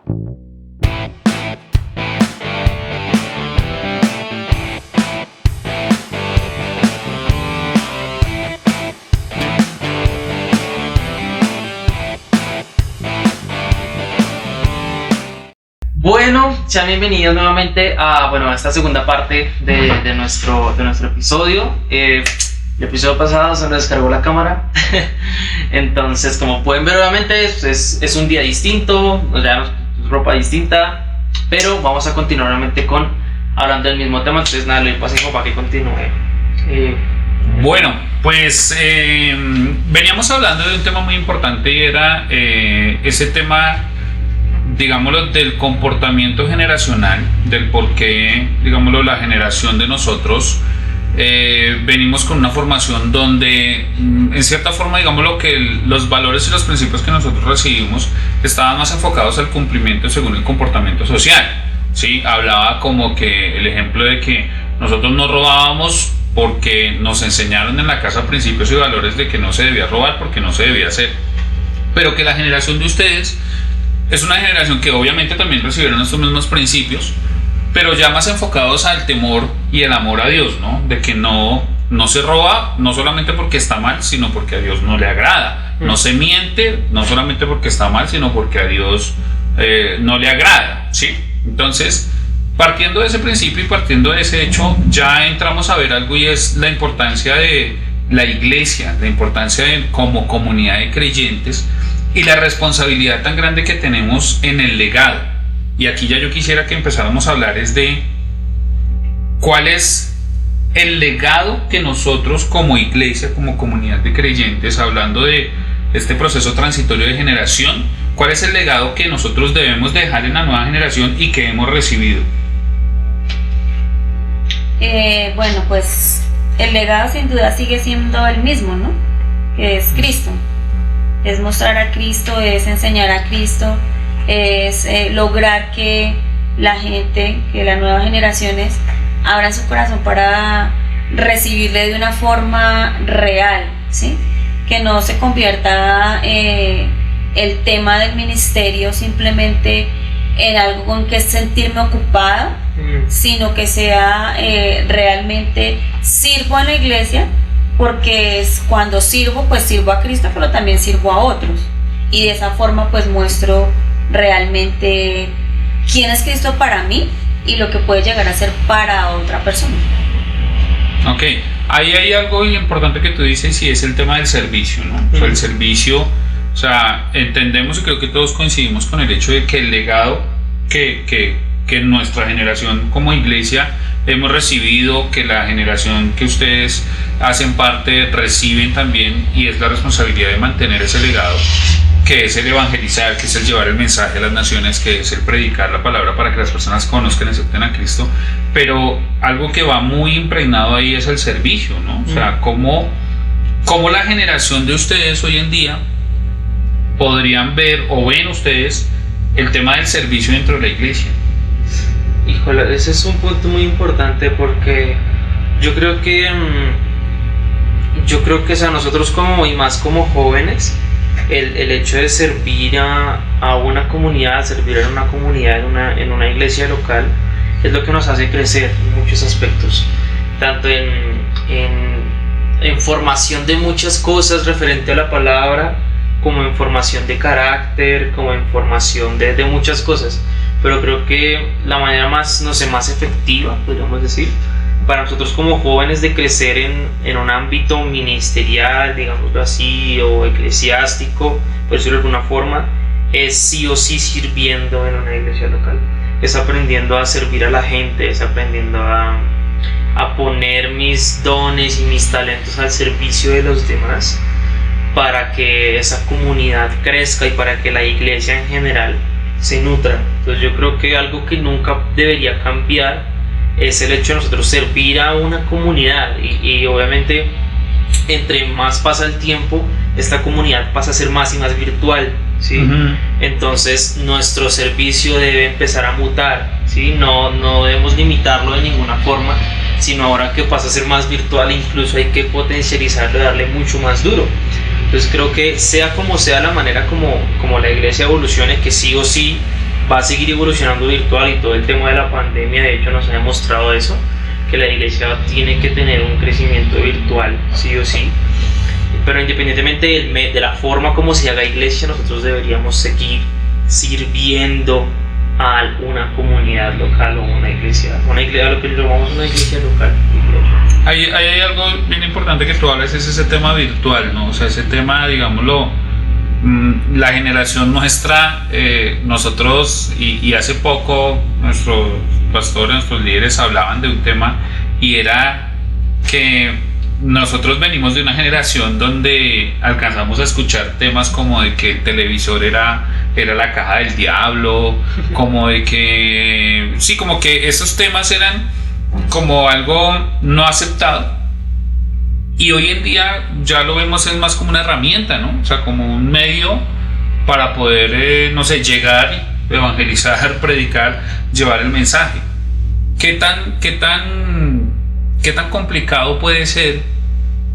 Bueno, sean bienvenidos nuevamente a esta segunda parte de nuestro episodio. El episodio pasado se nos descargó la cámara. Entonces, como pueden ver, obviamente es un día distinto, ropa distinta, pero vamos a continuar nuevamente hablando del mismo tema. Entonces, nada, le doy paso para que continúe. Bueno, pues veníamos hablando de un tema muy importante y era ese tema, digámoslo, del comportamiento generacional, del por qué, digámoslo, la generación de nosotros venimos con una formación donde, en cierta forma, digámoslo, que los valores y los principios que nosotros recibimos estaban más enfocados al cumplimiento según el comportamiento social, ¿sí? Hablaba como que el ejemplo de que nosotros no robábamos porque nos enseñaron en la casa principios y valores de que no se debía robar porque no se debía hacer, pero que la generación de ustedes es una generación que obviamente también recibieron estos mismos principios, pero ya más enfocados al temor y el amor a Dios, ¿no? De que no se roba, no solamente porque está mal, sino porque a Dios no le agrada. No se miente, no solamente porque está mal, sino porque a Dios no le agrada, ¿sí? Entonces, partiendo de ese principio y partiendo de ese hecho, ya entramos a ver algo, y es la importancia de la iglesia, la importancia de como comunidad de creyentes, y la responsabilidad tan grande que tenemos en el legado. Y aquí ya yo quisiera que empezáramos a hablar es de cuál es el legado que nosotros como iglesia, como comunidad de creyentes, hablando de este proceso transitorio de generación, cuál es el legado que nosotros debemos dejar en la nueva generación y que hemos recibido. Bueno, pues el legado sin duda sigue siendo el mismo, ¿no? Que es Cristo. Es mostrar a Cristo, es enseñar a Cristo, es lograr que la gente, que las nuevas generaciones abran su corazón para recibirle de una forma real, ¿sí? Que no se convierta el tema del ministerio simplemente en algo con que sentirme ocupada, sino que sea realmente sirvo en la iglesia, porque es cuando sirvo, pues sirvo a Cristo, pero también sirvo a otros, y de esa forma pues muestro realmente quién es Cristo para mí y lo que puede llegar a ser para otra persona. Ok, ahí hay algo importante que tú dices, y es el tema del servicio, ¿no? O sea, el servicio, o sea, entendemos y creo que todos coincidimos con el hecho de que el legado que nuestra generación como iglesia hemos recibido, que la generación que ustedes hacen parte reciben también, y es la responsabilidad de mantener ese legado, que es el evangelizar, que es el llevar el mensaje a las naciones, que es el predicar la palabra para que las personas conozcan y acepten a Cristo. Pero algo que va muy impregnado ahí es el servicio, ¿no? O sea, cómo la generación de ustedes hoy en día podrían ver o ven ustedes el tema del servicio dentro de la iglesia. Híjole, ese es un punto muy importante, porque yo creo que o sea, nosotros y más como jóvenes, el hecho de servir a una comunidad, servir en una comunidad, en una iglesia local, es lo que nos hace crecer en muchos aspectos, tanto en formación de muchas cosas referente a la palabra, como en formación de carácter, como en formación de muchas cosas. Pero creo que la manera más efectiva, podríamos decir, para nosotros como jóvenes de crecer en un ámbito ministerial, digámoslo así, o eclesiástico, por decirlo de alguna forma, es sí o sí sirviendo en una iglesia local. Es aprendiendo a servir a la gente, es aprendiendo a poner mis dones y mis talentos al servicio de los demás, para que esa comunidad crezca y para que la iglesia en general se nutra. Entonces yo creo que algo que nunca debería cambiar es el hecho de nosotros servir a una comunidad, y obviamente entre más pasa el tiempo, esta comunidad pasa a ser más y más virtual, ¿sí? Entonces nuestro servicio debe empezar a mutar, ¿sí? No debemos limitarlo de ninguna forma, sino ahora que pasa a ser más virtual, incluso hay que potencializarlo y darle mucho más duro. Entonces creo que sea como sea la manera como la iglesia evolucione, que sí o sí va a seguir evolucionando virtual, y todo el tema de la pandemia de hecho nos ha demostrado eso, que la iglesia tiene que tener un crecimiento virtual sí o sí, pero independientemente de la forma como se haga iglesia, nosotros deberíamos seguir sirviendo a una comunidad local o una iglesia, a lo que llamamos una iglesia local. Hay algo bien importante que tú hablas, es ese tema virtual, ¿no? O sea, ese tema, digámoslo, la generación nuestra, nosotros, y hace poco nuestros pastores, nuestros líderes hablaban de un tema, y era que nosotros venimos de una generación donde alcanzamos a escuchar temas como de que el televisor era la caja del diablo, como de que, sí, como que esos temas eran como algo no aceptado. Y hoy en día ya lo vemos es más como una herramienta, ¿no? O sea, como un medio para poder, no sé, llegar, evangelizar, predicar, llevar el mensaje. ¿Qué tan complicado puede ser,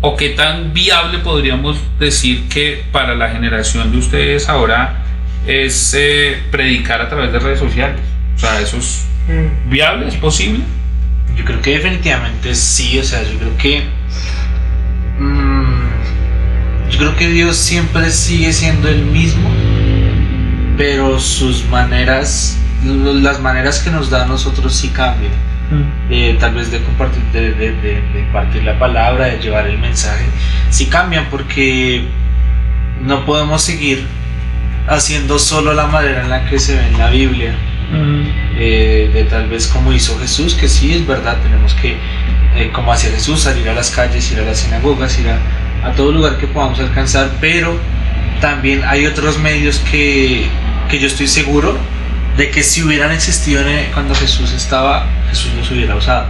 o qué tan viable podríamos decir que para la generación de ustedes ahora es predicar a través de redes sociales? O sea, ¿eso es viable? ¿Es posible? Yo creo que definitivamente sí. O sea, yo creo que Dios siempre sigue siendo el mismo, pero sus maneras, las maneras que nos da a nosotros sí cambian. Tal vez de compartir la palabra, de llevar el mensaje, sí cambian, porque no podemos seguir haciendo solo la manera en la que se ve en la Biblia, de tal vez como hizo Jesús, que sí es verdad, tenemos que, como hacía Jesús, salir a las calles, ir a las sinagogas, ir a todo lugar que podamos alcanzar, pero también hay otros medios que yo estoy seguro de que si hubieran existido cuando Jesús estaba, Jesús los hubiera usado.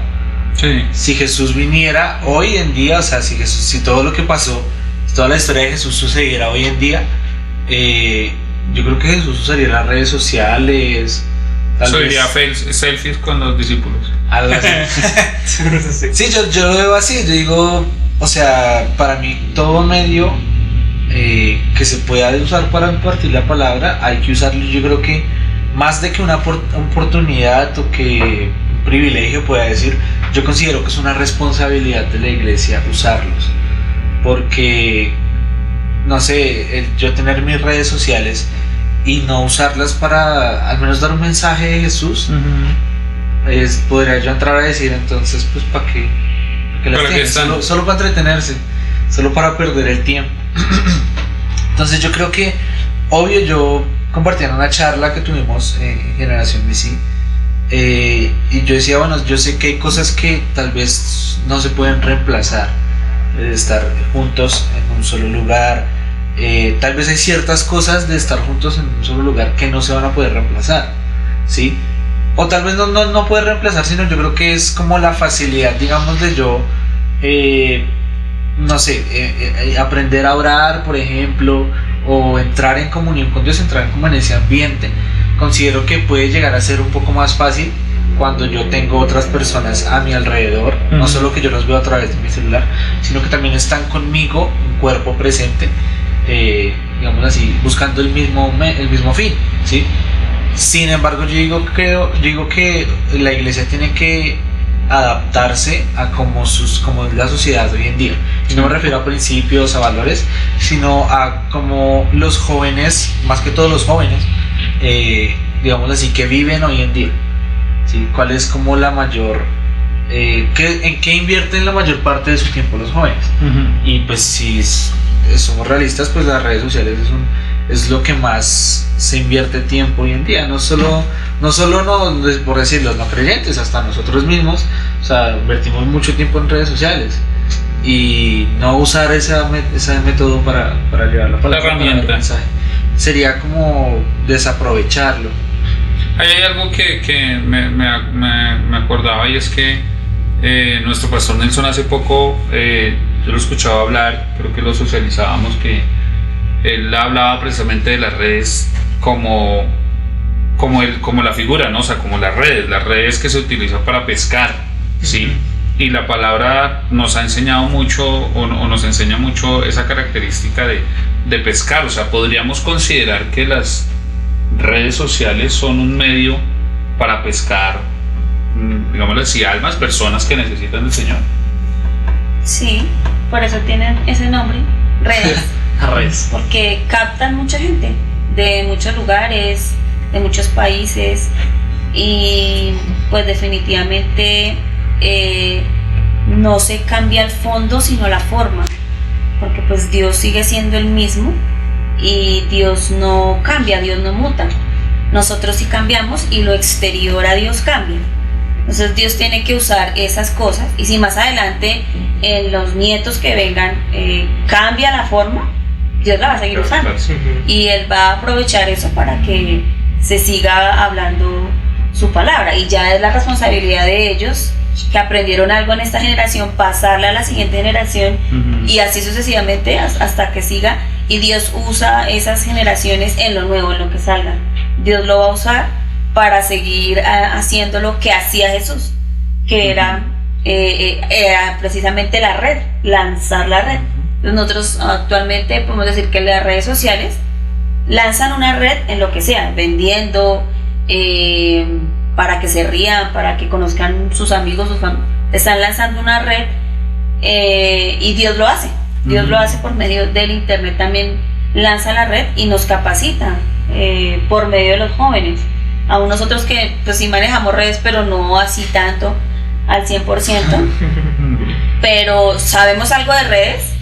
Sí. Si Jesús viniera hoy en día, o sea, si todo lo que pasó, toda la historia de Jesús sucediera hoy en día, yo creo que Jesús usaría las redes sociales. Subiría selfies con los discípulos. Algo así. Sí, yo lo veo así. Yo digo, o sea, para mí todo medio que se pueda usar para impartir la palabra, hay que usarlo. Yo creo que más de que una oportunidad o que un privilegio pueda decir, yo considero que es una responsabilidad de la iglesia usarlos, porque no sé, yo tener mis redes sociales y no usarlas para al menos dar un mensaje de Jesús, podría yo entrar a decir, entonces pues ¿para qué las tienes? Solo para entretenerse, solo para perder el tiempo. Entonces yo creo que, obvio, yo compartí en una charla que tuvimos en Generación BC, y yo decía, bueno, yo sé que hay cosas que tal vez no se pueden reemplazar, estar juntos en un solo lugar, tal vez hay ciertas cosas de estar juntos en un solo lugar que no se van a poder reemplazar, ¿sí? O tal vez no poder reemplazar, sino yo creo que es como la facilidad, digamos, de yo, no sé, aprender a orar, por ejemplo, o entrar en comunión con Dios, entrar como en ese ambiente. Considero que puede llegar a ser un poco más fácil cuando yo tengo otras personas a mi alrededor, no solo que yo los veo a través de mi celular, sino que también están conmigo, un cuerpo presente, digamos así, buscando el mismo fin, ¿sí? Sin embargo, yo digo que la iglesia tiene que adaptarse a como es la sociedad hoy en día. Y no me refiero a principios, a valores, sino a como los jóvenes, más que todos los jóvenes, digamos así, que viven hoy en día, ¿sí? ¿Cuál es como la mayor, en qué invierten la mayor parte de su tiempo los jóvenes? Y pues si somos realistas, pues las redes sociales es lo que más se invierte tiempo hoy en día, no solo por decir los no creyentes, hasta nosotros mismos, o sea, invertimos mucho tiempo en redes sociales, y no usar ese método para llevar la palabra, la herramienta, sería como desaprovecharlo. Hay algo que me acordaba, y es que nuestro pastor Nelson hace poco, yo lo escuchaba hablar, creo que lo socializábamos, que él hablaba precisamente de las redes como la figura, ¿no? O sea, como las redes que se utilizan para pescar, ¿sí? Y la palabra nos ha enseñado mucho, o nos enseña mucho esa característica de pescar. O sea, podríamos considerar que las redes sociales son un medio para pescar, digámoslo así, almas, personas que necesitan del Señor. Sí, por eso tienen ese nombre, redes. Redes. Porque captan mucha gente de muchos lugares, de muchos países, y pues definitivamente no se cambia el fondo sino la forma, porque pues Dios sigue siendo el mismo y Dios no cambia, Dios no muta. Nosotros sí cambiamos y lo exterior a Dios cambia. Entonces Dios tiene que usar esas cosas, y si más adelante en los nietos que vengan cambia la forma, Dios la va a seguir usando, y Él va a aprovechar eso para que se siga hablando su palabra, y ya es la responsabilidad de ellos que aprendieron algo en esta generación, pasarle a la siguiente generación, y así sucesivamente hasta que siga, y Dios usa esas generaciones en lo nuevo, en lo que salga. Dios lo va a usar para seguir haciendo lo que hacía Jesús, que era precisamente la red, lanzar la red. Nosotros actualmente podemos decir que las redes sociales lanzan una red en lo que sea, vendiendo, para que se rían, para que conozcan sus amigos, están lanzando una red, y Dios lo hace. Dios lo hace por medio del internet, también lanza la red y nos capacita por medio de los jóvenes. Aún nosotros que pues sí manejamos redes, pero no así tanto al 100%, pero sabemos algo de redes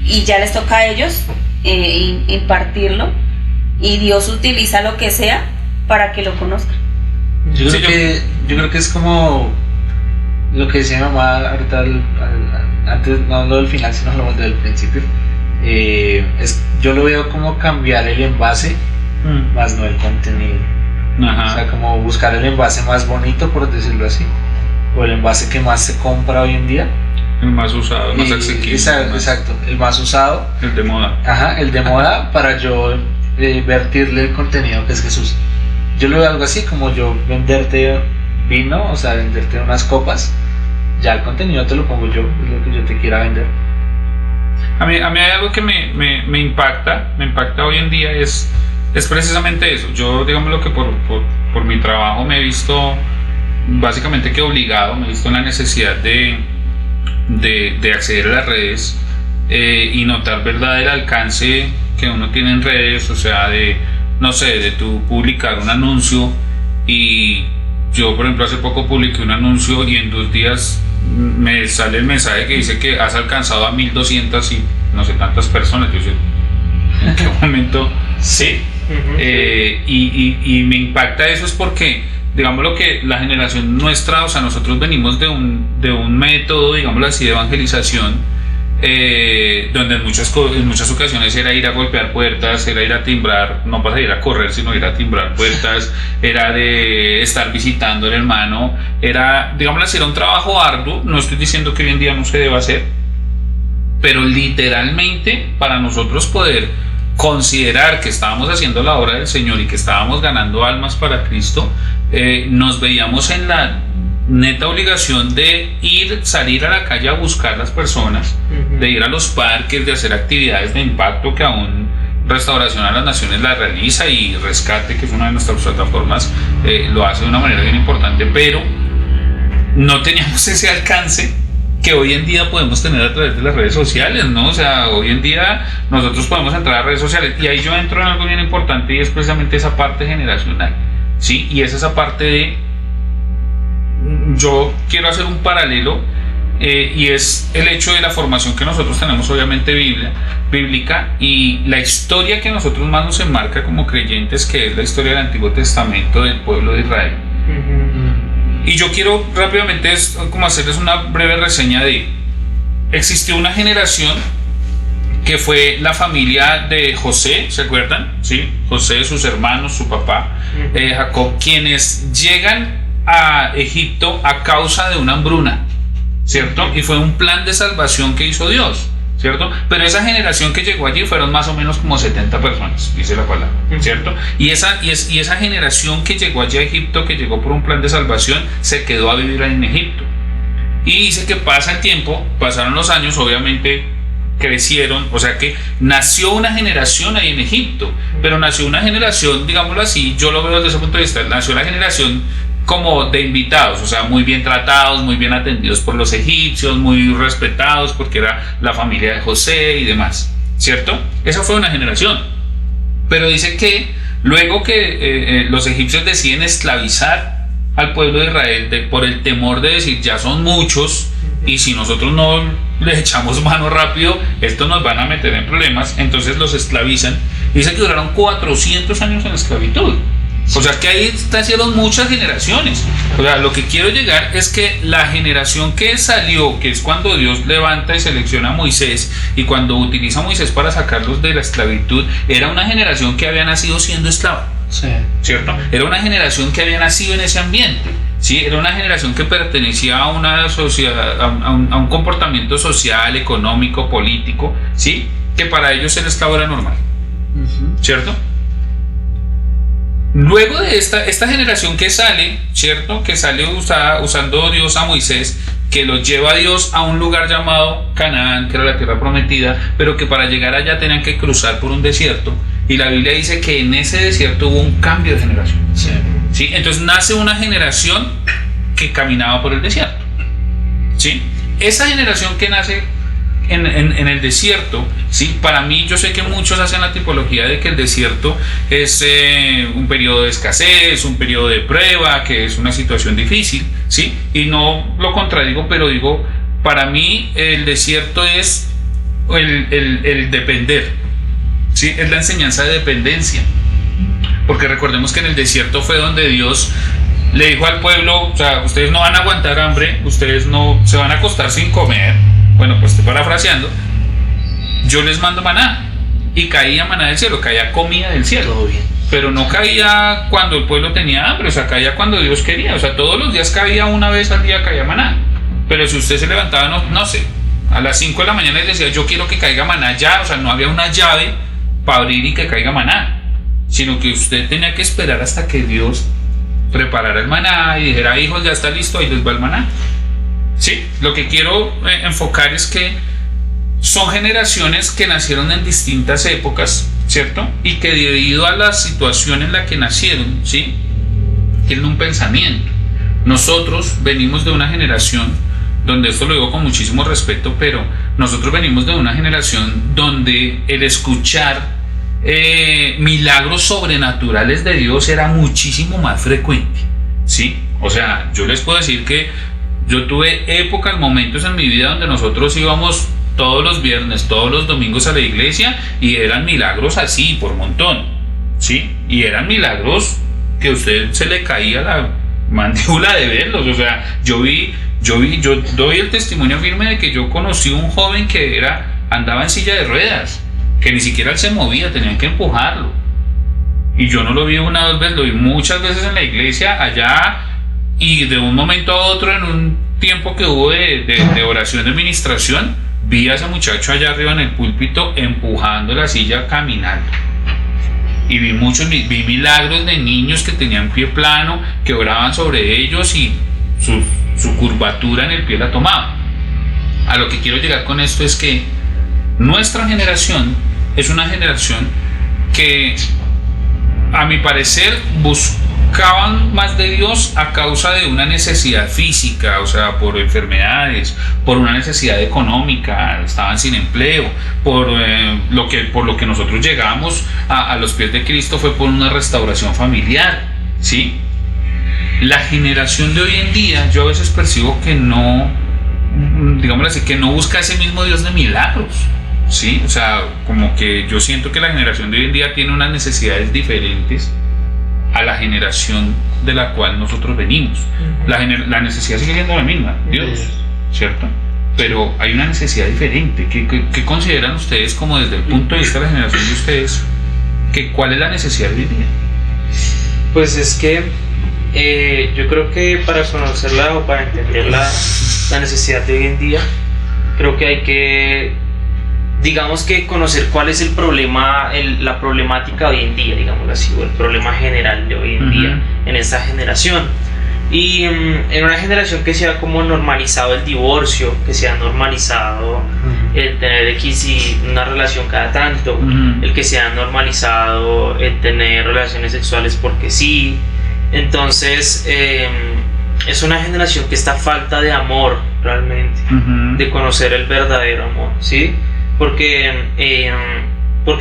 y ya les toca a ellos impartirlo, y Dios utiliza lo que sea para que lo conozcan. Yo creo que es como lo que decía mi mamá ahorita, antes, no lo del final, sino lo del principio. Yo lo veo como cambiar el envase, más no el contenido. Ajá. O sea, como buscar el envase más bonito, por decirlo así, o el envase que más se compra hoy en día. El más usado, el más asequible. Exacto, el más usado. El de moda. Ajá, el de moda, para yo vertirle el contenido que es Jesús. Yo lo veo algo así, como yo venderte vino, o sea, venderte unas copas, ya el contenido te lo pongo yo, es lo que yo te quiera vender. A mí hay algo que me impacta hoy en día, es precisamente eso. Yo, digamos, lo que por mi trabajo me he visto básicamente que obligado, me he visto en la necesidad de acceder a las redes, y notar, verdad, el alcance que uno tiene en redes, o sea, no sé, de tú publicar un anuncio, y yo, por ejemplo, hace poco publiqué un anuncio y en 2 días me sale el mensaje que dice que has alcanzado a 1200 y no sé tantas personas. Yo sé, ¿en qué momento? Sí. Y me impacta eso, es porque, digamos, lo que la generación nuestra, o sea, nosotros venimos de un método, digámoslo así, de evangelización, donde en muchas ocasiones era ir a golpear puertas, era ir a timbrar, no para ir a correr, sino ir a timbrar puertas, era de estar visitando al hermano, era, digámoslo así, era un trabajo arduo. No estoy diciendo que hoy en día no se deba hacer, pero literalmente para nosotros poder considerar que estábamos haciendo la obra del Señor y que estábamos ganando almas para Cristo, nos veíamos en la neta obligación de salir a la calle a buscar las personas, de ir a los parques, de hacer actividades de impacto que aún Restauración a las Naciones la realiza, y Rescate, que es una de nuestras plataformas, lo hace de una manera bien importante, pero no teníamos ese alcance que hoy en día podemos tener a través de las redes sociales, ¿no? O sea, hoy en día nosotros podemos entrar a redes sociales, y ahí yo entro en algo bien importante, y es precisamente esa parte generacional, ¿sí? Y es esa parte de, yo quiero hacer un paralelo, y es el hecho de la formación que nosotros tenemos, obviamente bíblica, y la historia que a nosotros más nos enmarca como creyentes, que es la historia del Antiguo Testamento del pueblo de Israel. Y yo quiero rápidamente como hacerles una breve reseña existió una generación que fue la familia de José, ¿se acuerdan? ¿Sí? José, sus hermanos, su papá, Jacob, quienes llegan a Egipto a causa de una hambruna, ¿cierto? Y fue un plan de salvación que hizo Dios, ¿cierto? Pero esa generación que llegó allí fueron más o menos como 70 personas, dice la palabra, ¿cierto? Y esa generación que llegó allí a Egipto, que llegó por un plan de salvación, se quedó a vivir en Egipto. Y dice que pasa el tiempo, pasaron los años, obviamente crecieron, o sea que nació una generación ahí en Egipto, pero nació una generación, digámoslo así, yo lo veo desde ese punto de vista, nació la generación como de invitados, o sea, muy bien tratados, muy bien atendidos por los egipcios, muy respetados porque era la familia de José y demás, ¿cierto? Esa fue una generación, pero dice que luego que los egipcios deciden esclavizar al pueblo de Israel por el temor de decir ya son muchos y si nosotros no les echamos mano rápido, estos nos van a meter en problemas, entonces los esclavizan. Dice que duraron 400 años en esclavitud. O sea que ahí nacieron muchas generaciones. O sea, lo que quiero llegar es que la generación que salió, que es cuando Dios levanta y selecciona a Moisés, y cuando utiliza a Moisés para sacarlos de la esclavitud, era una generación que había nacido siendo esclava. Sí. ¿Cierto? Era una generación que había nacido en ese ambiente. ¿Sí? Era una generación que pertenecía a una sociedad, a un comportamiento social, económico, político, ¿sí? Que para ellos ser esclavo era normal. ¿Cierto? Luego de esta generación que sale, ¿cierto? Que sale usando Dios a Moisés, que los lleva a Dios a un lugar llamado Canaán, que era la tierra prometida, pero que para llegar allá tenían que cruzar por un desierto. Y la Biblia dice que en ese desierto hubo un cambio de generación. Sí. ¿Sí? Entonces nace una generación que caminaba por el desierto. ¿Sí? Esa generación que nace en el desierto, ¿sí? Para mí, yo sé que muchos hacen la tipología de que el desierto es un periodo de escasez, un periodo de prueba, que es una situación difícil, ¿sí? Y no lo contradigo, pero digo, para mí el desierto es el depender, ¿sí? Es la enseñanza de dependencia. Porque recordemos que en el desierto fue donde Dios le dijo al pueblo, o sea, ustedes no van a aguantar hambre, ustedes no se van a acostar sin comer. Bueno, pues estoy parafraseando, yo les mando maná, y caía maná del cielo, caía comida del cielo. Todo bien. Pero no caía cuando el pueblo tenía hambre, o sea, caía cuando Dios quería, o sea, todos los días caía, una vez al día caía maná. Pero si usted se levantaba, no sé, a las 5 de la mañana y decía, yo quiero que caiga maná ya, o sea, no había una llave para abrir y que caiga maná, sino que usted tenía que esperar hasta que Dios preparara el maná y dijera, hijos, ya está listo, ahí les va el maná. Sí, lo que quiero enfocar es que son generaciones que nacieron en distintas épocas, ¿cierto? Y que debido a la situación en la que nacieron, ¿sí? Tienen un pensamiento. Nosotros venimos de una generación, donde esto lo digo con muchísimo respeto, pero nosotros venimos de una generación donde el escuchar milagros sobrenaturales de Dios era muchísimo más frecuente, ¿sí? O sea, yo les puedo decir que yo tuve épocas, momentos en mi vida donde nosotros íbamos todos los viernes, todos los domingos a la iglesia y eran milagros así por montón, ¿sí? Y eran milagros que a usted se le caía la mandíbula de verlos. O sea, yo doy el testimonio firme de que yo conocí un joven que andaba en silla de ruedas, que ni siquiera él se movía, tenían que empujarlo. Y yo no lo vi una o dos veces, lo vi muchas veces en la iglesia allá. Y de un momento a otro, en un tiempo que hubo de oración, de ministración, vi a ese muchacho allá arriba en el púlpito empujando la silla, caminando. Y vi milagros de niños que tenían pie plano, que oraban sobre ellos y su curvatura en el pie la tomaban. A lo que quiero llegar con esto es que nuestra generación es una generación que, a mi parecer, buscaban más de Dios a causa de una necesidad física, o sea, por enfermedades, por una necesidad económica, estaban sin empleo, por lo que nosotros llegamos a los pies de Cristo fue por una restauración familiar, ¿sí? La generación de hoy en día, yo a veces percibo que no, digámoslo así, que no busca ese mismo Dios de milagros, ¿sí? O sea, como que yo siento que la generación de hoy en día tiene unas necesidades diferentes a la generación de la cual nosotros venimos. La necesidad sigue siendo la misma, Dios, ¿cierto? Pero hay una necesidad diferente. ¿Qué consideran ustedes, como desde el punto de vista de la generación de ustedes, cuál es la necesidad de hoy en día? Pues es que yo creo que para conocerla o para entender la necesidad de hoy en día, creo que hay que, digamos, que conocer cuál es el problema, la problemática de hoy en día, digámoslo así, o el problema general de hoy en día en esta generación. Y en una generación que se ha como normalizado el divorcio, que se ha normalizado el tener X y una relación cada tanto, el que se ha normalizado el tener relaciones sexuales porque sí. Entonces es una generación que está a falta de amor realmente, de conocer el verdadero amor, ¿sí? Porque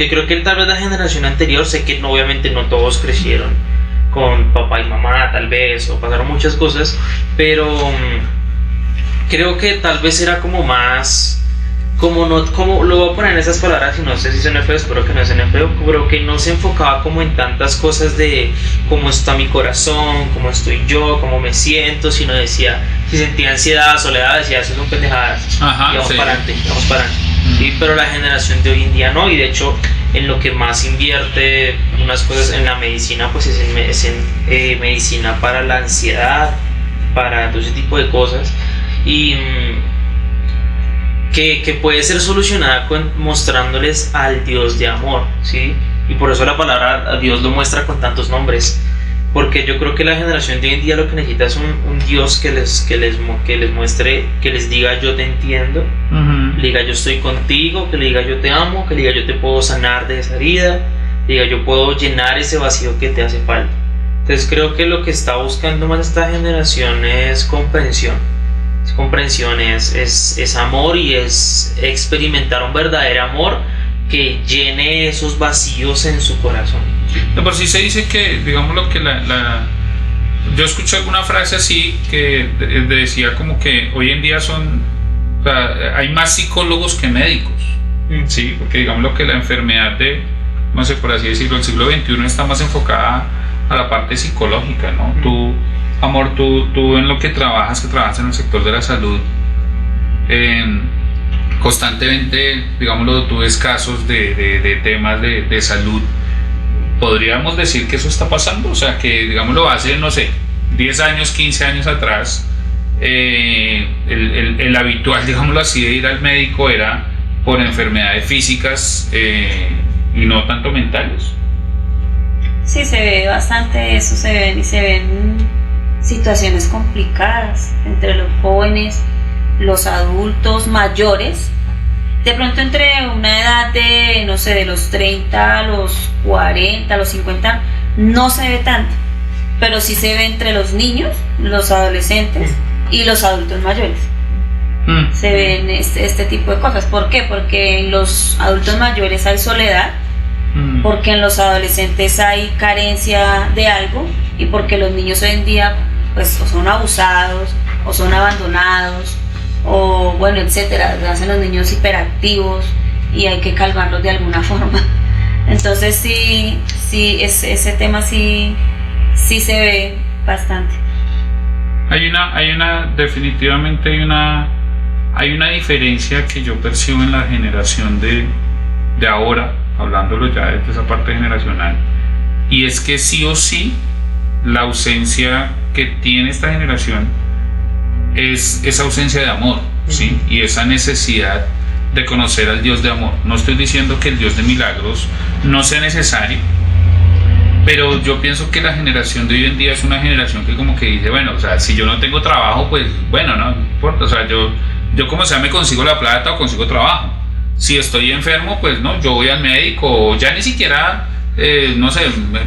creo que tal vez la generación anterior, sé que obviamente no todos crecieron con papá y mamá tal vez, o pasaron muchas cosas, pero creo que tal vez era como más, como lo voy a poner en esas palabras y no sé si suena feo, espero que no suene feo, pero que no se enfocaba como en tantas cosas de cómo está mi corazón, cómo estoy yo, cómo me siento, sino decía, si sentía ansiedad, soledad, decía, eso son pendejadas, y vamos para adelante, vamos para adelante. Sí, pero la generación de hoy en día no, y de hecho en lo que más invierte unas cosas en la medicina pues es en medicina para la ansiedad, para todo ese tipo de cosas, y que puede ser solucionada mostrándoles al Dios de amor, ¿sí? Y por eso la palabra a Dios lo muestra con tantos nombres, porque yo creo que la generación de hoy en día lo que necesita es un Dios que les muestre, que les diga yo te entiendo, le diga yo estoy contigo, que le diga yo te amo, que le diga yo te puedo sanar de esa herida, le diga yo puedo llenar ese vacío que te hace falta. Entonces creo que lo que está buscando más esta generación es comprensión. Es amor, y es experimentar un verdadero amor que llene esos vacíos en su corazón. De por sí se dice que, digamos lo que yo escuché alguna frase así que decía como que hoy en día hay más psicólogos que médicos, sí, porque digamos lo que la enfermedad de, no sé, por así decirlo, el siglo XXI está más enfocada a la parte psicológica, ¿no? Tú en lo que trabajas en el sector de la salud, constantemente, digámoslo, tú ves casos de temas de salud. ¿Podríamos decir que eso está pasando? O sea, que, digámoslo, hace, no sé, 10 años, 15 años atrás, el habitual, digámoslo así, de ir al médico era por enfermedades físicas y no tanto mentales. Sí, se ve bastante eso, se ven situaciones complicadas entre los jóvenes, los adultos mayores. De pronto entre una edad de, no sé, de los 30 a los 40, a los 50, no se ve tanto, pero sí se ve entre los niños, los adolescentes y los adultos mayores. Se ven este tipo de cosas. ¿Por qué? Porque en los adultos mayores hay soledad, porque en los adolescentes hay carencia de algo, y porque los niños hoy en día pues o son abusados o son abandonados, o bueno, etcétera, hacen los niños hiperactivos y hay que calmarlos de alguna forma. Entonces sí, ese tema sí se ve bastante. Definitivamente hay una diferencia que yo percibo en la generación de ahora, hablándolo ya desde esa parte generacional, y es que sí o sí la ausencia que tiene esta generación es esa ausencia de amor, ¿sí? Y esa necesidad de conocer al Dios de amor. No estoy diciendo que el Dios de milagros no sea necesario, pero yo pienso que la generación de hoy en día es una generación que como que dice, bueno, o sea, si yo no tengo trabajo, pues bueno, no importa, o sea, yo como sea me consigo la plata o consigo trabajo. Si estoy enfermo, pues no, yo voy al médico, o ya ni siquiera, no sé,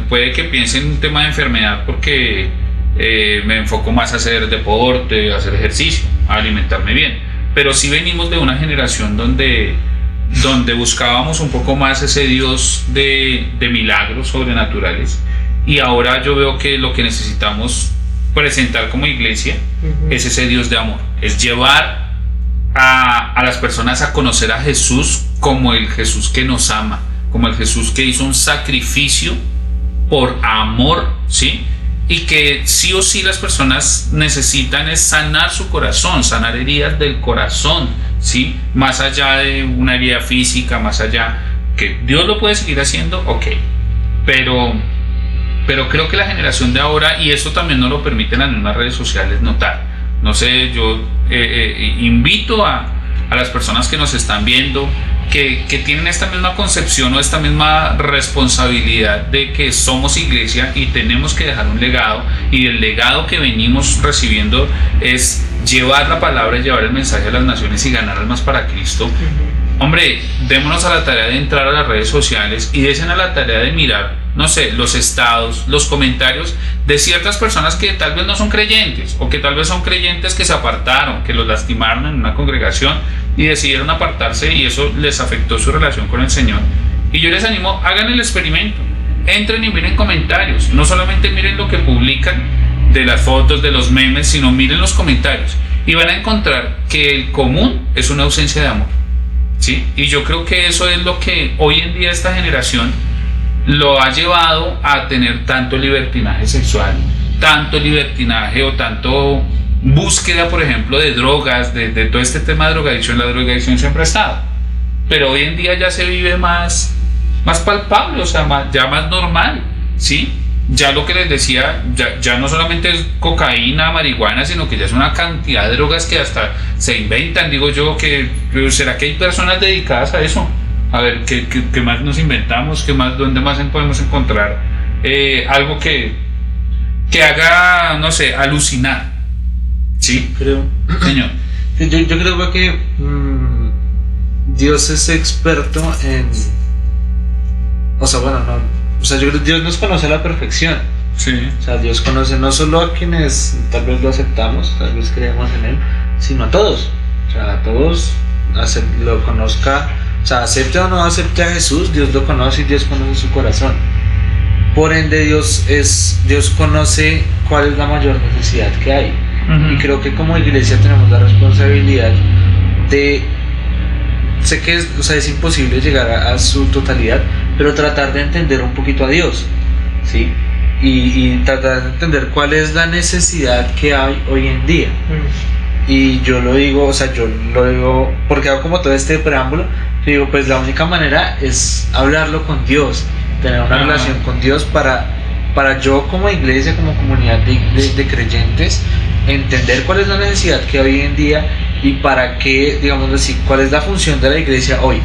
puede que piense en un tema de enfermedad porque me enfoco más a hacer deporte, a hacer ejercicio, a alimentarme bien. Pero sí venimos de una generación donde buscábamos un poco más ese Dios de milagros sobrenaturales, y ahora yo veo que lo que necesitamos presentar como iglesia es ese Dios de amor, es llevar a las personas a conocer a Jesús como el Jesús que nos ama, como el Jesús que hizo un sacrificio por amor, ¿sí? Y que sí o sí las personas necesitan es sanar su corazón, sanar heridas del corazón, ¿sí? Más allá de una herida física, más allá, que Dios lo puede seguir haciendo, ok, pero creo que la generación de ahora, y eso también nos lo permiten las mismas redes sociales notar, no sé, yo invito a las personas que nos están viendo que tienen esta misma concepción o esta misma responsabilidad de que somos iglesia y tenemos que dejar un legado, y el legado que venimos recibiendo es llevar la palabra y llevar el mensaje a las naciones y ganar almas para Cristo. Hombre, démonos a la tarea de entrar a las redes sociales y desen a la tarea de mirar, no sé, los estados, los comentarios de ciertas personas que tal vez no son creyentes, o que tal vez son creyentes que se apartaron, que los lastimaron en una congregación y decidieron apartarse, y eso les afectó su relación con el Señor. Y yo les animo, hagan el experimento, entren y miren comentarios, no solamente miren lo que publican de las fotos, de los memes, sino miren los comentarios, y van a encontrar que el común es una ausencia de amor, ¿sí? Y yo creo que eso es lo que hoy en día esta generación lo ha llevado a tener tanto libertinaje sexual, tanto libertinaje o tanto búsqueda, por ejemplo, de drogas, de todo este tema de drogadicción. La drogadicción siempre ha estado, pero hoy en día ya se vive más palpable, o sea, ya más normal, ¿sí? Ya lo que les decía, ya no solamente es cocaína, marihuana, sino que ya es una cantidad de drogas que hasta se inventan. Digo yo, que ¿será que hay personas dedicadas a eso? A ver, ¿qué más nos inventamos? ¿Dónde más podemos encontrar algo que haga, no sé, alucinar? ¿Sí? Creo. Señor. Yo creo que Dios es experto en... O sea, bueno, no... O sea, yo creo que Dios nos conoce a la perfección. Sí. O sea, Dios conoce no solo a quienes tal vez lo aceptamos, tal vez creemos en Él, sino a todos. O sea, a todos lo conozca... O sea, acepte o no acepte a Jesús, Dios lo conoce y Dios conoce su corazón. Por ende, Dios conoce cuál es la mayor necesidad que hay. Y creo que como iglesia tenemos la responsabilidad de... Sé que es imposible llegar a su totalidad, pero tratar de entender un poquito a Dios, ¿sí? Y tratar de entender cuál es la necesidad que hay hoy en día. Y yo lo digo porque hago como todo este preámbulo. Digo, pues la única manera es hablarlo con Dios, tener una relación con Dios para yo como iglesia, como comunidad de creyentes, entender cuál es la necesidad que hay hoy en día y para qué, digamos así, cuál es la función de la iglesia hoy.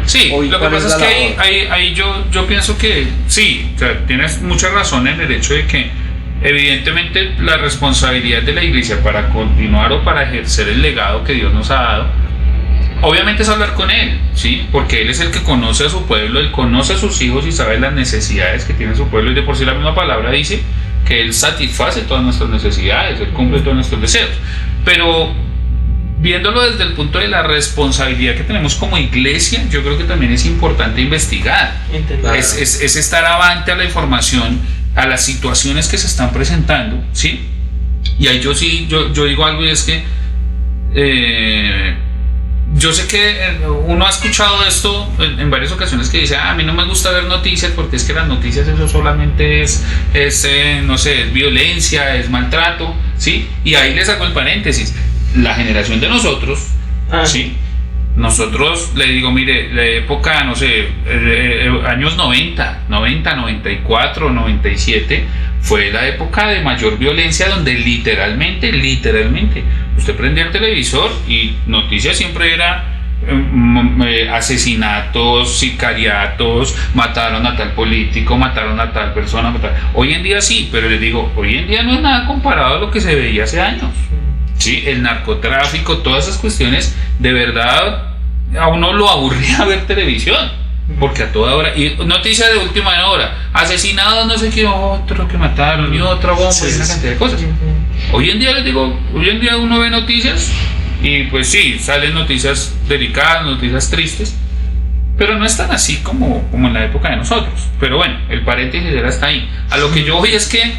Sí, Hoy, lo que pasa es que ahí yo pienso que sí, o sea, tienes mucha razón en el hecho de que evidentemente la responsabilidad de la iglesia para continuar o para ejercer el legado que Dios nos ha dado, obviamente es hablar con Él, ¿sí? Porque Él es el que conoce a su pueblo, Él conoce a sus hijos y sabe las necesidades que tiene su pueblo, y de por sí la misma palabra dice que Él satisface todas nuestras necesidades, Él cumple todos nuestros deseos. Pero viéndolo desde el punto de la responsabilidad que tenemos como iglesia, yo creo que también es importante investigar, es estar avante a la información, a las situaciones que se están presentando, ¿sí? Y ahí yo digo algo, y es que yo sé que uno ha escuchado esto en varias ocasiones, que dice, a mí no me gusta ver noticias porque es que las noticias eso solamente es no sé, es violencia, es maltrato, ¿sí? Y ahí les hago el paréntesis, la generación de nosotros, ¿sí? Nosotros, le digo, mire, la época, no sé, años 90, 94, 97, fue la época de mayor violencia, donde literalmente, usted prendía el televisor y noticias siempre era asesinatos, sicariatos, mataron a tal político, mataron a tal persona. Hoy en día sí, pero les digo, hoy en día no es nada comparado a lo que se veía hace años. Sí, el narcotráfico, todas esas cuestiones, de verdad a uno lo aburría ver televisión, porque a toda hora, y noticias de última hora, asesinados, no sé qué, otro que mataron, y otra bomba, y una cantidad de cosas. Hoy en día, les digo, hoy en día uno ve noticias y pues sí, salen noticias delicadas, noticias tristes, pero no es tan así como en la época de nosotros. Pero bueno, el paréntesis era hasta ahí. A lo que yo voy es que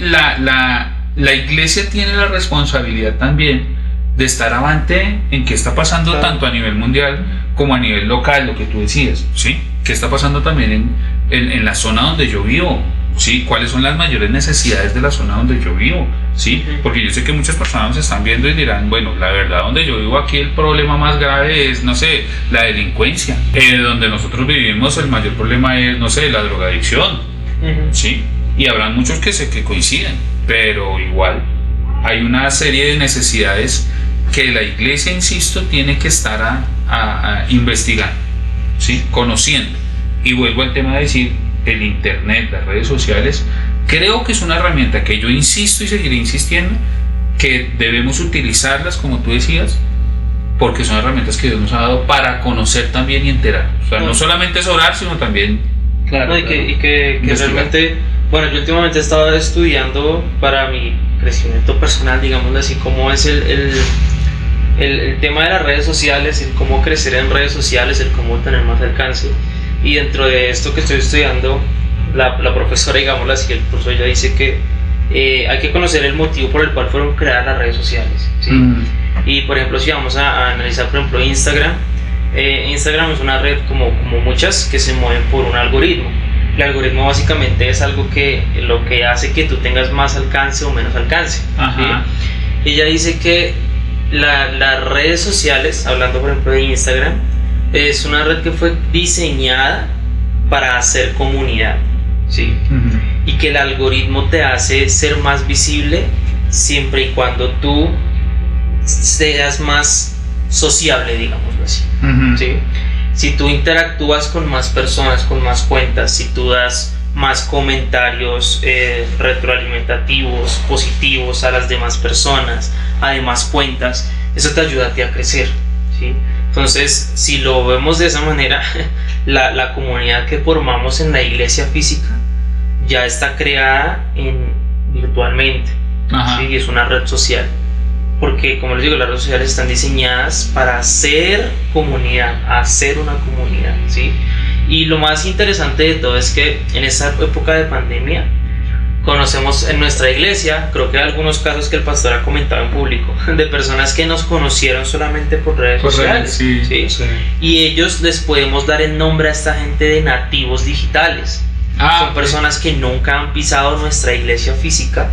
la iglesia tiene la responsabilidad también de estar avante en qué está pasando, tanto a nivel mundial como a nivel local, lo que tú decías, ¿sí? ¿Qué está pasando también en la zona donde yo vivo? ¿Sí? ¿Cuáles son las mayores necesidades de la zona donde yo vivo? ¿Sí? Porque yo sé que muchas personas nos están viendo y dirán, bueno, la verdad, donde yo vivo aquí el problema más grave es, no sé, la delincuencia. Donde nosotros vivimos el mayor problema es, no sé, la drogadicción, ¿sí? Y habrán muchos que coinciden, pero igual hay una serie de necesidades que la iglesia, insisto, tiene que estar a investigar, ¿sí? Conociendo. Y vuelvo al tema de decir, el internet, las redes sociales, creo que es una herramienta que yo insisto y seguiré insistiendo, que debemos utilizarlas, como tú decías, porque son herramientas que Dios nos ha dado para conocer también y enterar. O sea, no solamente es orar, sino también... Claro, no, y que realmente, bueno, yo últimamente he estado estudiando para mi crecimiento personal, digámoslo así, cómo es el tema de las redes sociales, el cómo crecer en redes sociales, el cómo tener más alcance. Y dentro de esto que estoy estudiando, la profesora, digámoslo así, el profesor ya dice que hay que conocer el motivo por el cual fueron creadas las redes sociales, ¿sí? Y por ejemplo, si vamos a analizar, por ejemplo, Instagram es una red como muchas que se mueven por un algoritmo. El algoritmo básicamente es algo que lo que hace que tú tengas más alcance o menos alcance, ¿sí? Ella dice que las redes sociales, hablando por ejemplo de Instagram, es una red que fue diseñada para hacer comunidad, ¿sí? Y que el algoritmo te hace ser más visible siempre y cuando tú seas más sociable, digámoslo así, ¿sí? Si tú interactúas con más personas, con más cuentas, si tú das más comentarios retroalimentativos, positivos a las demás personas, a demás cuentas, eso te ayuda a ti a crecer, ¿sí? Entonces, si lo vemos de esa manera, la comunidad que formamos en la iglesia física ya está creada virtualmente, ¿sí? Y es una red social. Porque, como les digo, las redes sociales están diseñadas para hacer comunidad, hacer una comunidad, ¿sí? Y lo más interesante de todo es que en esa época de pandemia conocemos en nuestra iglesia, creo que hay algunos casos que el pastor ha comentado en público, de personas que nos conocieron solamente por redes sociales, ¿sí? Y ellos les podemos dar el nombre a esta gente de nativos digitales. Son personas que nunca han pisado nuestra iglesia física,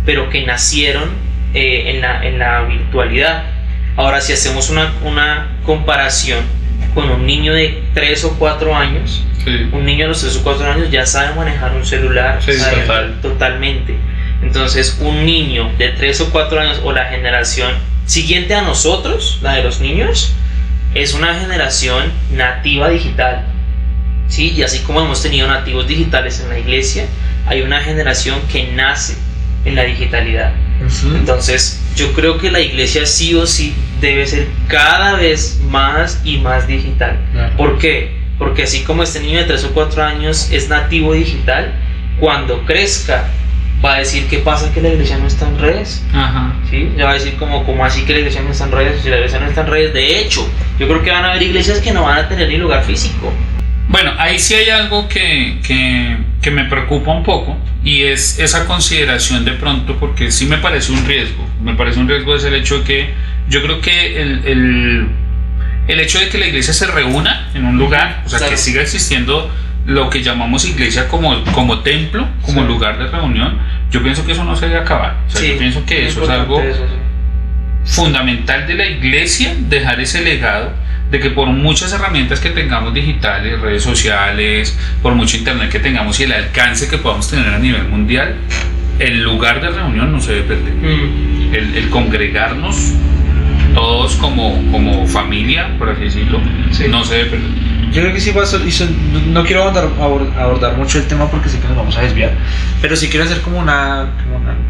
pero que nacieron en la virtualidad. Ahora, si hacemos una comparación con un niño de 3 o 4 años, un niño de los 3 o 4 años ya sabe manejar un celular, totalmente. Entonces, un niño de 3 o 4 años o la generación siguiente a nosotros, la de los niños, es una generación nativa digital, ¿sí? Y así como hemos tenido nativos digitales en la iglesia, hay una generación que nace en la digitalidad. Entonces yo creo que la iglesia sí o sí debe ser cada vez más y más digital. ¿Por qué? Porque así como este niño de 3 o 4 años es nativo digital, cuando crezca va a decir, ¿qué pasa que la iglesia no está en redes? ¿Sí? Ya va a decir como así que la iglesia no está en redes, si la iglesia no está en redes. De hecho, yo creo que van a haber iglesias que no van a tener ni lugar físico. Bueno, ahí sí hay algo que me preocupa un poco, y es esa consideración de pronto, porque sí me parece un riesgo. Es el hecho de que yo creo que el hecho de que la iglesia se reúna en un lugar, o sea, que siga existiendo lo que llamamos iglesia como templo, como lugar de reunión, yo pienso que eso no se debe acabar. O sea, yo pienso que eso es algo fundamental de la iglesia, dejar ese legado de que por muchas herramientas que tengamos digitales, redes sociales, por mucho internet que tengamos y el alcance que podamos tener a nivel mundial, el lugar de reunión no se debe perder. El congregarnos todos como familia, por así decirlo, no se debe perder. Yo creo que sí no quiero abordar mucho el tema porque sé que nos vamos a desviar, pero sí quiero hacer como un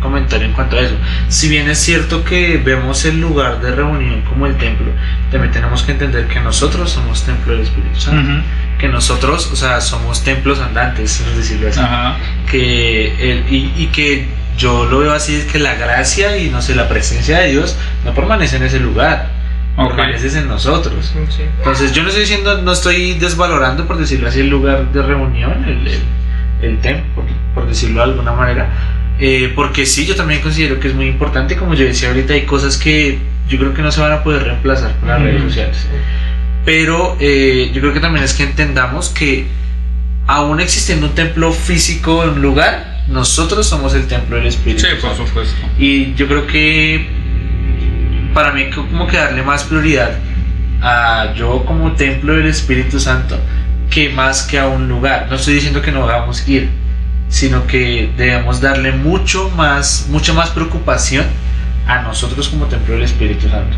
comentario en cuanto a eso. Si bien es cierto que vemos el lugar de reunión como el templo, también tenemos que entender que nosotros somos templo del Espíritu Santo, que nosotros, o sea, somos templos andantes, es decirlo así, que yo lo veo así, es que la gracia y no sé, la presencia de Dios no permanece en ese lugar. Permaneces en nosotros. Entonces yo no estoy desvalorando, por decirlo así, el lugar de reunión, el templo, por decirlo de alguna manera, porque sí, yo también considero que es muy importante. Como yo decía ahorita, hay cosas que yo creo que no se van a poder reemplazar con las redes sociales, pero yo creo que también es que entendamos que aún existiendo un templo físico en un lugar, nosotros somos el templo del Espíritu Santo. Por supuesto. Y yo creo que para mí como que darle más prioridad a yo como templo del Espíritu Santo que más que a un lugar. No estoy diciendo que no debamos ir, sino que debemos darle mucha más preocupación a nosotros como templo del Espíritu Santo.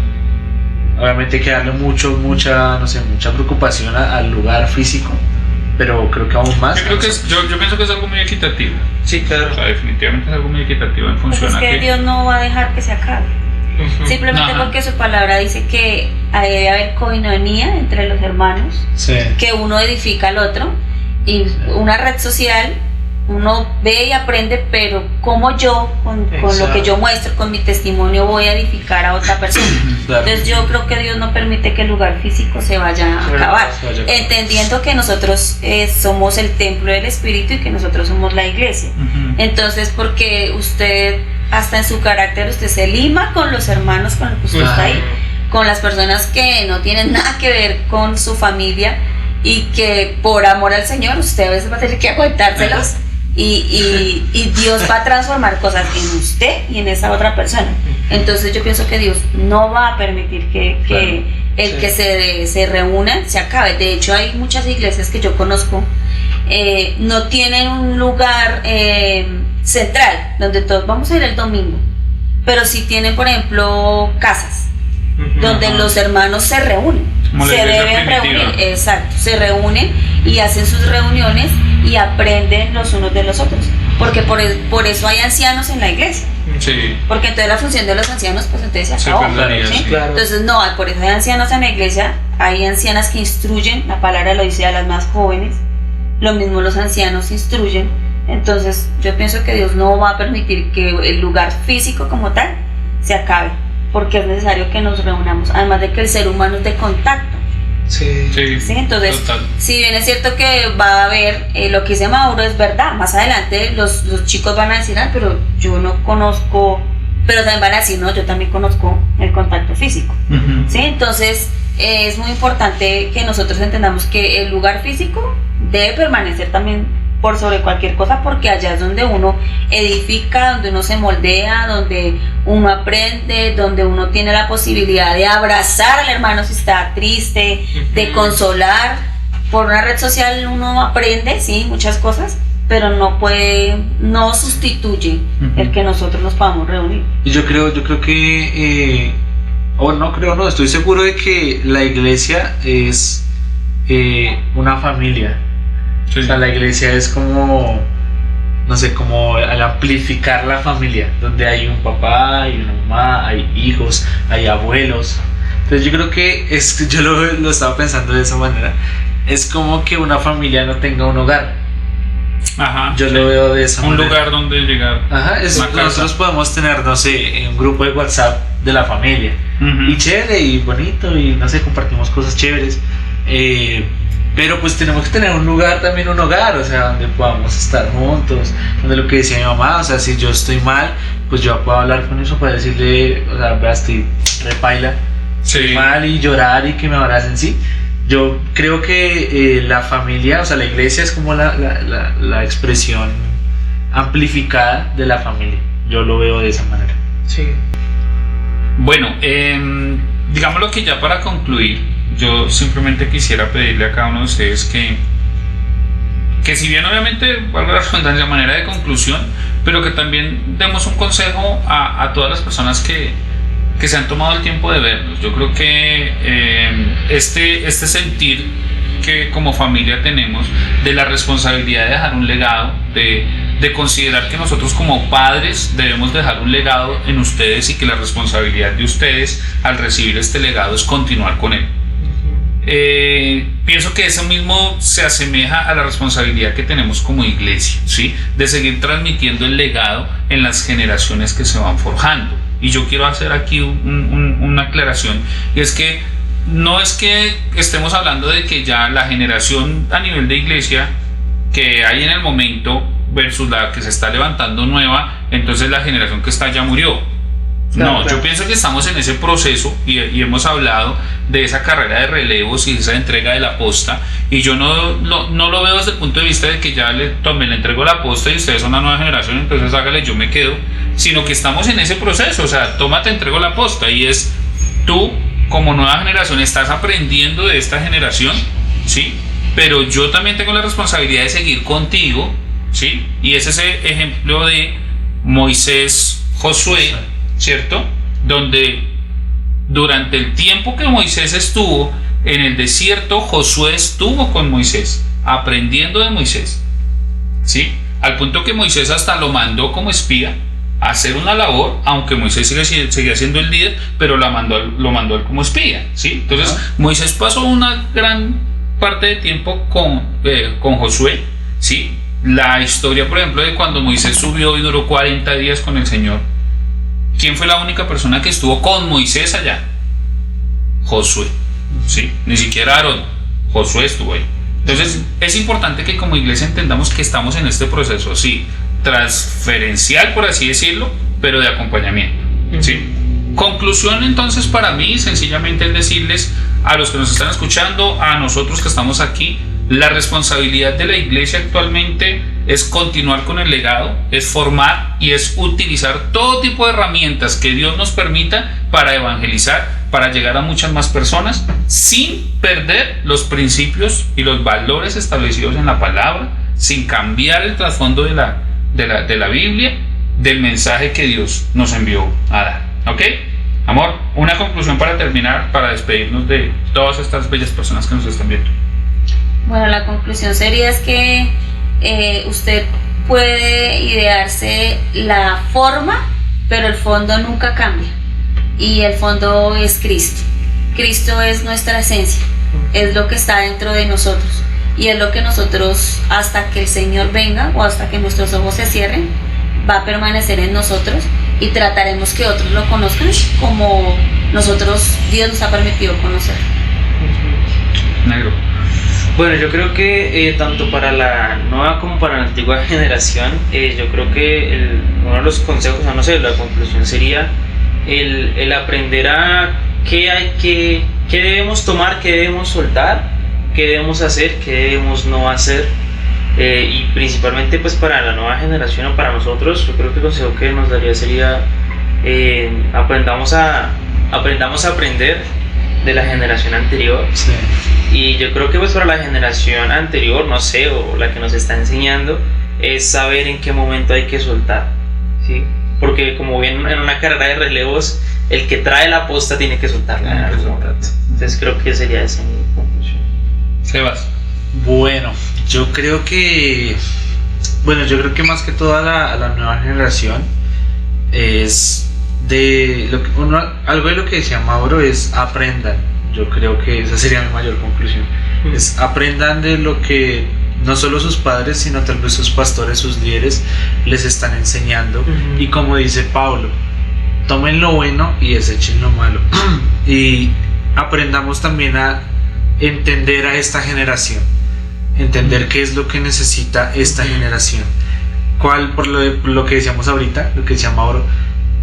Obviamente hay que darle mucha preocupación al lugar físico, pero creo que aún más. Yo pienso que es algo muy equitativo. Sí, claro. O sea, definitivamente es algo muy equitativo en Pues función es que Dios no va a dejar que se acabe. Simplemente Ajá. porque su palabra dice que debe haber coinonía entre los hermanos, Sí. que uno edifica al otro, y una red social uno ve y aprende, pero como yo con lo que yo muestro, con mi testimonio, voy a edificar a otra persona. Claro. Entonces yo creo que Dios no permite que el lugar físico se vaya a acabar, entendiendo que nosotros somos el templo del Espíritu y que nosotros somos la iglesia. Entonces, porque usted, hasta en su carácter, usted se lima con los hermanos con los que usted está ahí, con las personas que no tienen nada que ver con su familia, y que por amor al Señor usted a veces va a tener que aguantárselos, y Dios va a transformar cosas en usted y en esa otra persona. Entonces yo pienso que Dios no va a permitir que se reúnan se acabe. De hecho, hay muchas iglesias que yo conozco, no tienen un lugar central donde todos vamos a ir el domingo, pero sí tienen, por ejemplo, casas donde los hermanos se reúnen, se deben reunir, exacto, se reúnen y hacen sus reuniones y aprenden los unos de los otros, porque por eso hay ancianos en la iglesia. Sí. Porque entonces la función de los ancianos, pues entonces se acabó. ¿Sí? Claro. Entonces no, por eso hay ancianos en la iglesia, hay ancianas que instruyen, la palabra lo dice, a las más jóvenes, lo mismo los ancianos instruyen. Entonces yo pienso que Dios no va a permitir que el lugar físico como tal se acabe, porque es necesario que nos reunamos, además de que el ser humano es de contacto. Sí. ¿Sí? Entonces, Total. si bien es cierto que va a haber, lo que dice Mauro es verdad, más adelante los chicos van a decir, pero yo no conozco, pero también van a decir, no, yo también conozco el contacto físico. ¿Sí? Entonces, es muy importante que nosotros entendamos que el lugar físico debe permanecer también por sobre cualquier cosa, porque allá es donde uno edifica, donde uno se moldea, donde uno aprende, donde uno tiene la posibilidad de abrazar al hermano si está triste, de consolar. Por una red social uno aprende, sí, muchas cosas, pero no sustituye el que nosotros nos podamos reunir. Y yo creo que estoy seguro de que la iglesia es una familia. Sí. O sea, la iglesia es como, no sé, como al amplificar la familia, donde hay un papá, hay una mamá, hay hijos, hay abuelos. Entonces yo creo que yo lo estaba pensando de esa manera. Es como que una familia no tenga un hogar. Ajá. Yo lo veo de esa manera. Un lugar donde llegar. Ajá, nosotros podemos tener, no sé, un grupo de WhatsApp de la familia. Y chévere y bonito, y no sé, compartimos cosas chéveres. Pero pues tenemos que tener un lugar, también un hogar, o sea, donde podamos estar juntos, donde lo que decía mi mamá, o sea, si yo estoy mal, pues yo puedo hablar con eso para decirle, o sea, vea, estoy repaila, estoy mal, y llorar y que me abracen, sí. Yo creo que la familia, o sea, la iglesia es como la expresión amplificada de la familia. Yo lo veo de esa manera. Sí. Bueno, digámoslo que ya para concluir, yo simplemente quisiera pedirle a cada uno de ustedes que si bien obviamente, valga la redundancia, manera de conclusión, pero que también demos un consejo a todas las personas que se han tomado el tiempo de vernos. Yo creo que este sentir que como familia tenemos de la responsabilidad de dejar un legado, de considerar que nosotros como padres debemos dejar un legado en ustedes, y que la responsabilidad de ustedes al recibir este legado es continuar con él. Pienso que eso mismo se asemeja a la responsabilidad que tenemos como iglesia, ¿sí? De seguir transmitiendo el legado en las generaciones que se van forjando. Y yo quiero hacer aquí una aclaración, y es que no es que estemos hablando de que ya la generación a nivel de iglesia que hay en el momento versus la que se está levantando nueva, entonces la generación que está ya murió. No, yo pienso que estamos en ese proceso, y hemos hablado de esa carrera de relevos y esa entrega de la posta, y yo no lo veo desde el punto de vista de que ya le entrego la posta y ustedes son la nueva generación, entonces hágale, yo me quedo, sino que estamos en ese proceso. O sea, te entrego la posta, y es tú como nueva generación estás aprendiendo de esta generación, ¿sí? Pero yo también tengo la responsabilidad de seguir contigo, ¿sí? Y es ese ejemplo de Moisés, Josué, ¿cierto? Donde Durante el tiempo que Moisés estuvo en el desierto, Josué estuvo con Moisés, aprendiendo de Moisés, ¿sí? Al punto que Moisés hasta lo mandó como espía a hacer una labor, aunque Moisés seguía siendo el líder, pero lo mandó él como espía, ¿sí? Entonces Moisés pasó una gran parte de tiempo con Josué, ¿sí? La historia, por ejemplo, de cuando Moisés subió y duró 40 días con el Señor, ¿quién fue la única persona que estuvo con Moisés allá? Josué, ¿sí? Ni siquiera Aarón, Josué estuvo ahí. Entonces es importante que como iglesia entendamos que estamos en este proceso, sí, transferencial, por así decirlo, pero de acompañamiento, ¿sí? Conclusión entonces para mí sencillamente es decirles a los que nos están escuchando, a nosotros que estamos aquí, la responsabilidad de la iglesia actualmente es continuar con el legado, es formar y es utilizar todo tipo de herramientas que Dios nos permita para evangelizar, para llegar a muchas más personas sin perder los principios y los valores establecidos en la palabra, sin cambiar el trasfondo de la Biblia, del mensaje que Dios nos envió a dar. ¿Ok? Amor, una conclusión para terminar, para despedirnos de todas estas bellas personas que nos están viendo. Bueno, la conclusión sería es que usted puede idearse la forma, pero el fondo nunca cambia. Y el fondo es Cristo. Cristo es nuestra esencia, es lo que está dentro de nosotros. Y es lo que nosotros, hasta que el Señor venga o hasta que nuestros ojos se cierren, va a permanecer en nosotros y trataremos que otros lo conozcan como Dios nos ha permitido conocer. Negro. Bueno, yo creo que tanto para la nueva como para la antigua generación, yo creo que uno de los consejos, no sé, la conclusión sería el aprender a qué debemos tomar, qué debemos soltar, qué debemos hacer, qué debemos no hacer, y principalmente pues para la nueva generación o para nosotros, yo creo que el consejo que nos daría sería aprendamos a aprender de la generación anterior. Sí. Y yo creo que pues para la generación anterior, no sé, o la que nos está enseñando, es saber en qué momento hay que soltar, ¿sí? Porque como bien en una carrera de relevos, el que trae la posta tiene que soltarla en algún momento. Entonces creo que sería esa mi conclusión. Sebas. Bueno, yo creo que más que toda la nueva generación es algo de lo que decía Mauro es aprendan. Yo creo que esa sería mi mayor conclusión. Es aprendan de lo que no solo sus padres, sino tal vez sus pastores, sus líderes les están enseñando. Y como dice Pablo, tomen lo bueno y desechen lo malo. Y aprendamos también a entender a esta generación, entender qué es lo que necesita esta generación. Por lo que decíamos ahorita, lo que decía Mauro,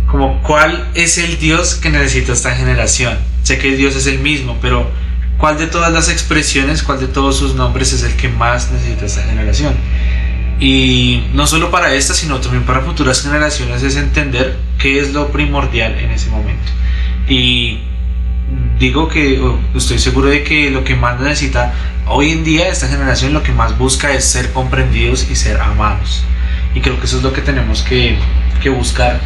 como cuál es el Dios que necesita esta generación. Sé que Dios es el mismo, pero ¿cuál de todas las expresiones, cuál de todos sus nombres es el que más necesita esta generación? Y no solo para esta, sino también para futuras generaciones es entender qué es lo primordial en ese momento. Y estoy seguro de que lo que más necesita hoy en día esta generación, lo que más busca es ser comprendidos y ser amados. Y creo que eso es lo que tenemos que buscar,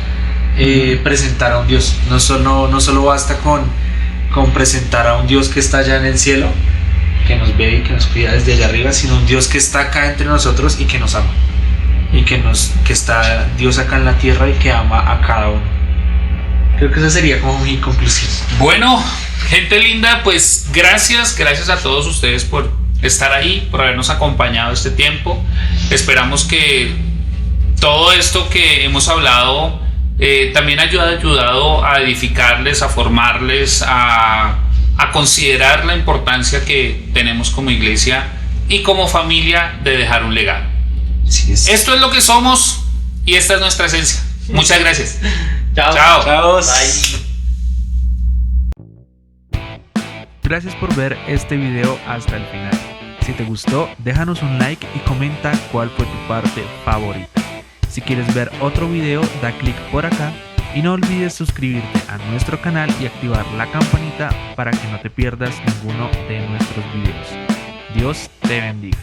presentar a un Dios. No solo basta con presentar a un Dios que está allá en el cielo, que nos ve y que nos cuida desde allá arriba, sino un Dios que está acá entre nosotros y que nos ama, y que está Dios acá en la tierra y que ama a cada uno. Creo que esa sería como mi conclusión. Bueno, gente linda, pues gracias a todos ustedes por estar ahí, por habernos acompañado este tiempo. Esperamos que todo esto que hemos hablado también ha ayudado a edificarles, a formarles, a considerar la importancia que tenemos como iglesia y como familia de dejar un legado. Sí, esto es lo que somos y esta es nuestra esencia. Muchas gracias. Chao. Bye. Gracias por ver este video hasta el final. Si te gustó, déjanos un like y comenta cuál fue tu parte favorita. Si quieres ver otro video, da clic por acá y no olvides suscribirte a nuestro canal y activar la campanita para que no te pierdas ninguno de nuestros videos. Dios te bendiga.